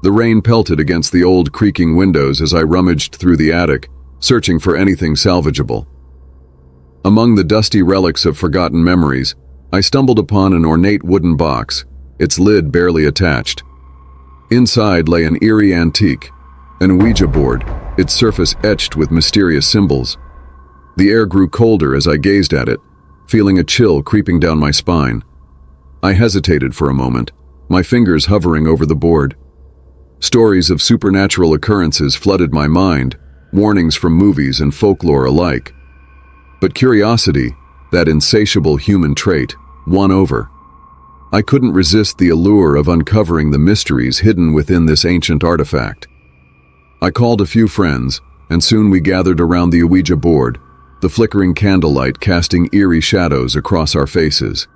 The rain pelted against the old creaking windows as I rummaged through the attic, searching for anything salvageable. Among the dusty relics of forgotten memories, I stumbled upon an ornate wooden box, its lid barely attached. Inside lay an eerie antique, an Ouija board, its surface etched with mysterious symbols. The air grew colder as I gazed at it, feeling a chill creeping down my spine. I hesitated for a moment, my fingers hovering over the board. Stories of supernatural occurrences flooded my mind, warnings from movies and folklore alike. But curiosity, that insatiable human trait, won over. I couldn't resist the allure of uncovering the mysteries hidden within this ancient artifact. I called a few friends, and soon we gathered around the Ouija board, the flickering candlelight casting eerie shadows across our faces.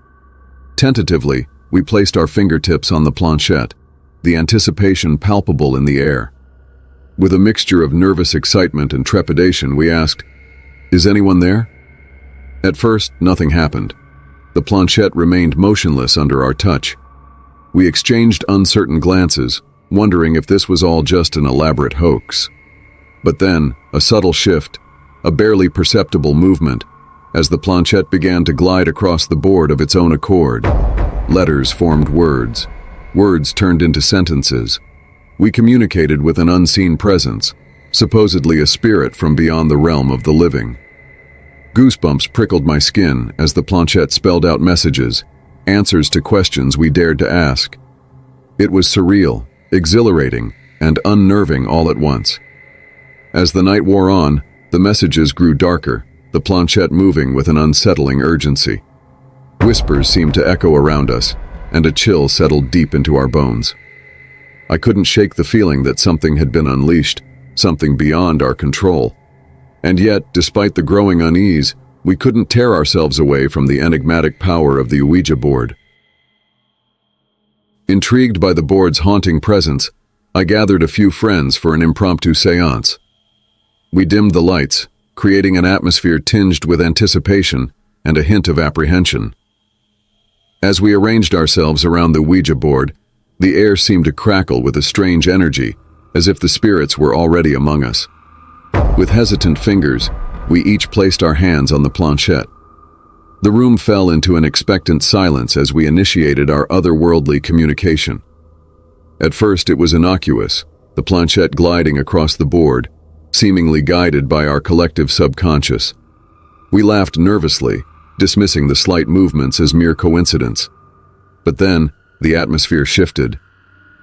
Tentatively, we placed our fingertips on the planchette, the anticipation palpable in the air. With a mixture of nervous excitement and trepidation, we asked, "Is anyone there?" At first, nothing happened. The planchette remained motionless under our touch. We exchanged uncertain glances, wondering if this was all just an elaborate hoax. But then, a subtle shift, a barely perceptible movement, as the planchette began to glide across the board of its own accord. Letters formed words. Words turned into sentences. We communicated with an unseen presence, supposedly a spirit from beyond the realm of the living. Goosebumps prickled my skin as the planchette spelled out messages, answers to questions we dared to ask. It was surreal, exhilarating, and unnerving all at once. As the night wore on, the messages grew darker, the planchette moving with an unsettling urgency. Whispers seemed to echo around us, and a chill settled deep into our bones. I couldn't shake the feeling that something had been unleashed, something beyond our control. And yet, despite the growing unease, we couldn't tear ourselves away from the enigmatic power of the Ouija board. Intrigued by the board's haunting presence, I gathered a few friends for an impromptu seance. We dimmed the lights, creating an atmosphere tinged with anticipation and a hint of apprehension. As we arranged ourselves around the Ouija board, the air seemed to crackle with a strange energy, as if the spirits were already among us. With hesitant fingers, we each placed our hands on the planchette. The room fell into an expectant silence as we initiated our otherworldly communication. At first it was innocuous, the planchette gliding across the board, seemingly guided by our collective subconscious. We laughed nervously, dismissing the slight movements as mere coincidence. But then, the atmosphere shifted.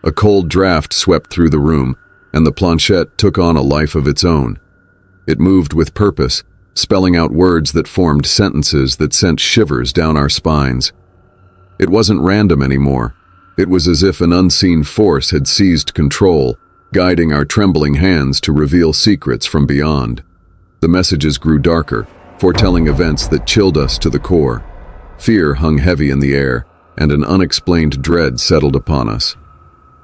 A cold draft swept through the room, and the planchette took on a life of its own. It moved with purpose, spelling out words that formed sentences that sent shivers down our spines. It wasn't random anymore. It was as if an unseen force had seized control, guiding our trembling hands to reveal secrets from beyond. The messages grew darker, foretelling events that chilled us to the core. Fear hung heavy in the air, and an unexplained dread settled upon us.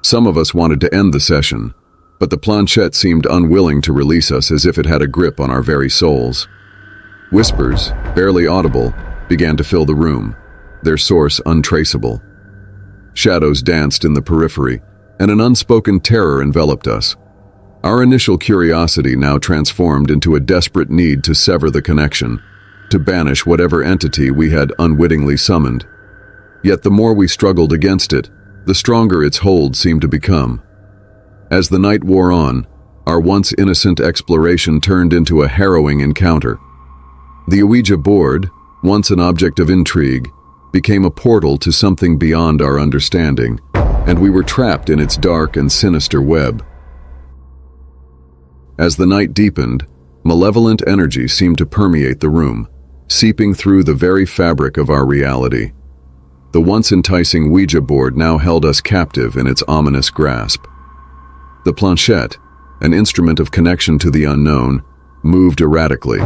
Some of us wanted to end the session, but the planchette seemed unwilling to release us, as if it had a grip on our very souls. Whispers, barely audible, began to fill the room, their source untraceable. Shadows danced in the periphery, and an unspoken terror enveloped us. Our initial curiosity now transformed into a desperate need to sever the connection, to banish whatever entity we had unwittingly summoned. Yet the more we struggled against it, the stronger its hold seemed to become. As the night wore on, our once innocent exploration turned into a harrowing encounter. The Ouija board, once an object of intrigue, became a portal to something beyond our understanding, and we were trapped in its dark and sinister web. As the night deepened, malevolent energy seemed to permeate the room, seeping through the very fabric of our reality. The once enticing Ouija board now held us captive in its ominous grasp. The planchette, an instrument of connection to the unknown, moved erratically,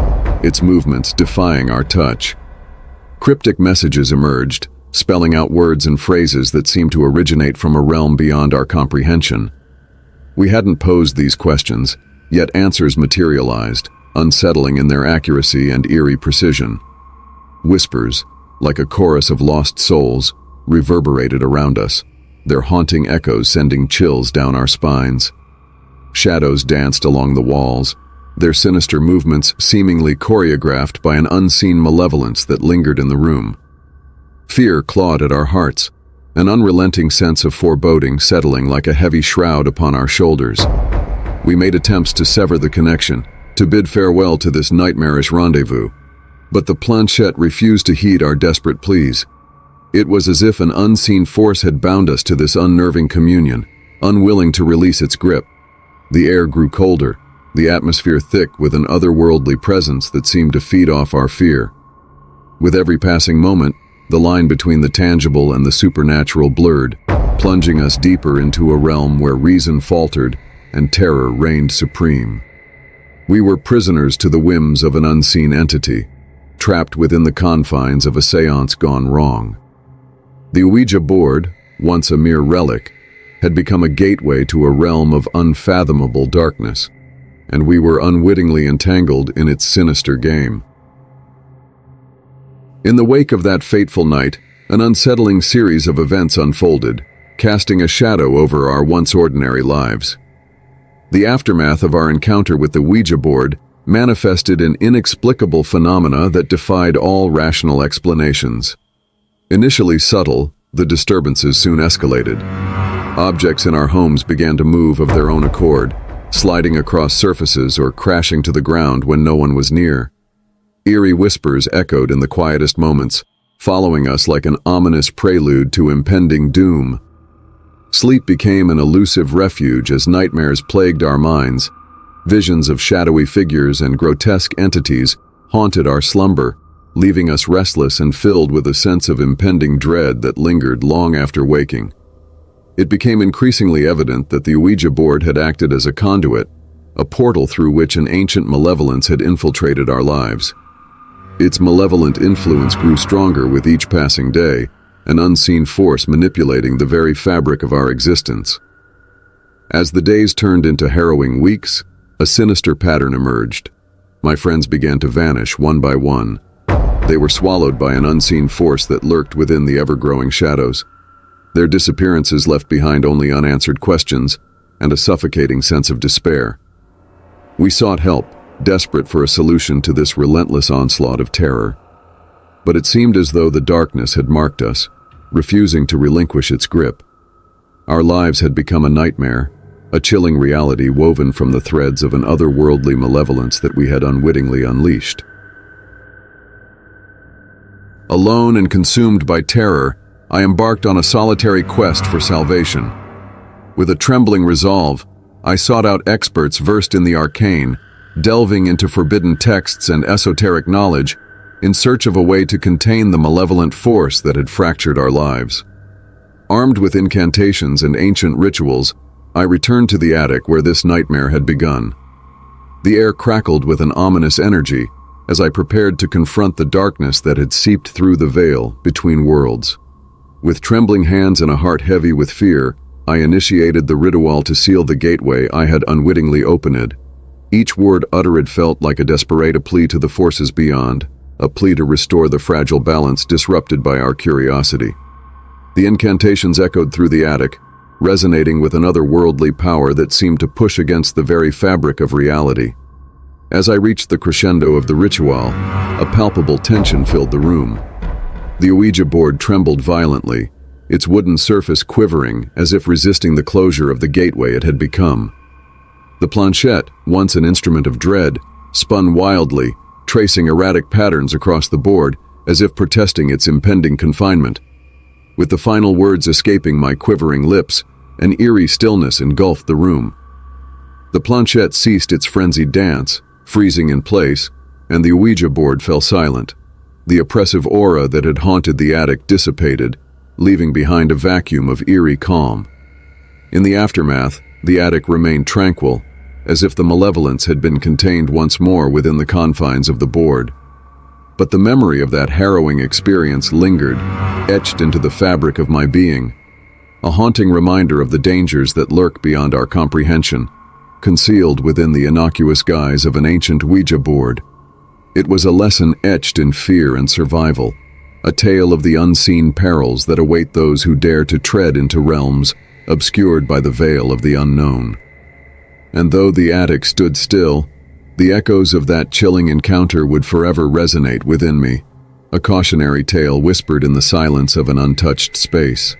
its movements defying our touch. Cryptic messages emerged, spelling out words and phrases that seemed to originate from a realm beyond our comprehension. We hadn't posed these questions, yet answers materialized, unsettling in their accuracy and eerie precision. Whispers, like a chorus of lost souls, reverberated around us, their haunting echoes sending chills down our spines. Shadows danced along the walls, their sinister movements seemingly choreographed by an unseen malevolence that lingered in the room. Fear clawed at our hearts, an unrelenting sense of foreboding settling like a heavy shroud upon our shoulders. We made attempts to sever the connection, to bid farewell to this nightmarish rendezvous, but the planchette refused to heed our desperate pleas. It was as if an unseen force had bound us to this unnerving communion, unwilling to release its grip. The air grew colder, the atmosphere thick with an otherworldly presence that seemed to feed off our fear. With every passing moment, the line between the tangible and the supernatural blurred, plunging us deeper into a realm where reason faltered and terror reigned supreme. We were prisoners to the whims of an unseen entity, trapped within the confines of a seance gone wrong. The Ouija board, once a mere relic, had become a gateway to a realm of unfathomable darkness, and we were unwittingly entangled in its sinister game. In the wake of that fateful night, an unsettling series of events unfolded, casting a shadow over our once ordinary lives. The aftermath of our encounter with the Ouija board manifested in inexplicable phenomena that defied all rational explanations. Initially subtle, the disturbances soon escalated. Objects in our homes began to move of their own accord, sliding across surfaces or crashing to the ground when no one was near. Eerie whispers echoed in the quietest moments, following us like an ominous prelude to impending doom. Sleep became an elusive refuge as nightmares plagued our minds. Visions of shadowy figures and grotesque entities haunted our slumber, leaving us restless and filled with a sense of impending dread that lingered long after waking. It became increasingly evident that the Ouija board had acted as a conduit, a portal through which an ancient malevolence had infiltrated our lives. Its malevolent influence grew stronger with each passing day, an unseen force manipulating the very fabric of our existence. As the days turned into harrowing weeks, a sinister pattern emerged. My friends began to vanish one by one. They were swallowed by an unseen force that lurked within the ever-growing shadows. Their disappearances left behind only unanswered questions and a suffocating sense of despair. We sought help, desperate for a solution to this relentless onslaught of terror. But it seemed as though the darkness had marked us, refusing to relinquish its grip. Our lives had become a nightmare, a chilling reality woven from the threads of an otherworldly malevolence that we had unwittingly unleashed. Alone and consumed by terror, I embarked on a solitary quest for salvation. With a trembling resolve, I sought out experts versed in the arcane, delving into forbidden texts and esoteric knowledge in search of a way to contain the malevolent force that had fractured our lives. Armed with incantations and ancient rituals, I returned to the attic where this nightmare had begun. The air crackled with an ominous energy as I prepared to confront the darkness that had seeped through the veil between worlds. With trembling hands and a heart heavy with fear, I initiated the ritual to seal the gateway I had unwittingly opened. Each word uttered felt like a desperate plea to the forces beyond, a plea to restore the fragile balance disrupted by our curiosity. The incantations echoed through the attic, resonating with an otherworldly power that seemed to push against the very fabric of reality. As I reached the crescendo of the ritual, a palpable tension filled the room. The Ouija board trembled violently, its wooden surface quivering as if resisting the closure of the gateway it had become. The planchette, once an instrument of dread, spun wildly, tracing erratic patterns across the board as if protesting its impending confinement. With the final words escaping my quivering lips, an eerie stillness engulfed the room. The planchette ceased its frenzied dance, freezing in place, and the Ouija board fell silent. The oppressive aura that had haunted the attic dissipated, leaving behind a vacuum of eerie calm. In the aftermath, the attic remained tranquil, as if the malevolence had been contained once more within the confines of the board. But the memory of that harrowing experience lingered, etched into the fabric of my being, a haunting reminder of the dangers that lurk beyond our comprehension, concealed within the innocuous guise of an ancient Ouija board. It was a lesson etched in fear and survival, a tale of the unseen perils that await those who dare to tread into realms obscured by the veil of the unknown. And though the attic stood still, the echoes of that chilling encounter would forever resonate within me, a cautionary tale whispered in the silence of an untouched space.